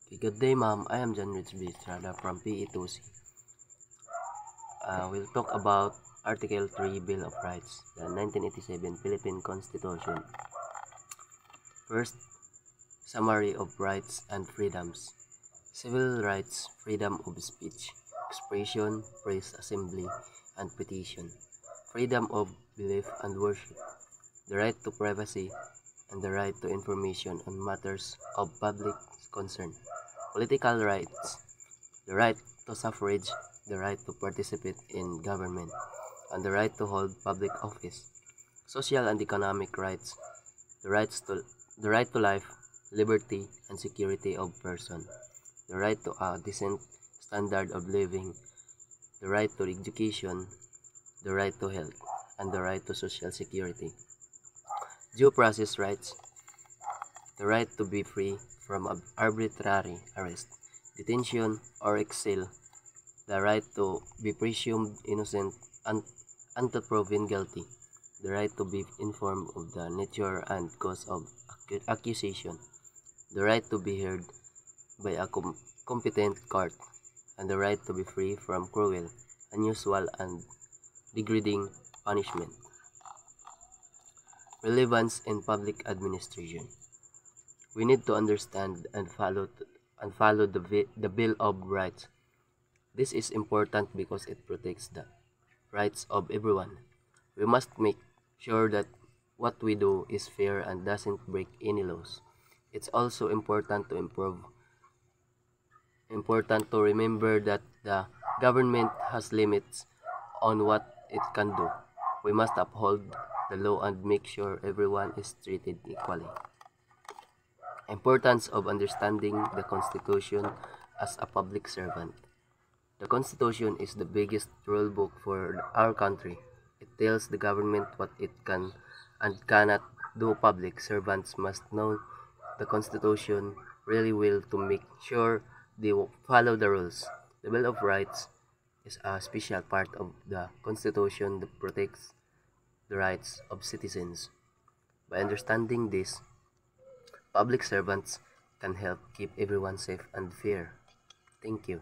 Okay, good day, ma'am. I am John Rich B. Estrada from PE2C. We'll talk about Article 3 Bill of Rights, the 1987 Philippine Constitution. First, summary of rights and freedoms. Civil rights, freedom of speech, expression, praise, assembly, and petition. Freedom of belief and worship. The right to privacy and the right to information on matters of public concern. Political rights. The right to suffrage, the right to participate in government, and the right to hold public office. Social and economic rights, the rights to the right to life, liberty, and security of person, the right to a decent standard of living, the right to education, the right to health, and the right to social security. Due process rights, the right to be free from arbitrary arrest, detention, or exile, the right to be presumed innocent until proven guilty, the right to be informed of the nature and cause of accusation, the right to be heard by a competent court, and the right to be free from cruel, unusual, and degrading punishment. Relevance in public administration. We need to understand and follow the Bill of Rights. This is important because it protects the rights of everyone. We must make sure that what we do is fair and doesn't break any laws. It's also important to remember that the government has limits on what it can do. We must uphold the law and make sure everyone is treated equally. Importance of understanding the Constitution as a public servant. The Constitution is the biggest rule book for our country. It tells the government what it can and cannot do. Public servants must know the Constitution really well to make sure they follow the rules. The Bill of Rights is a special part of the Constitution that protects the rights of citizens. By understanding this, public servants can help keep everyone safe and fair. Thank you.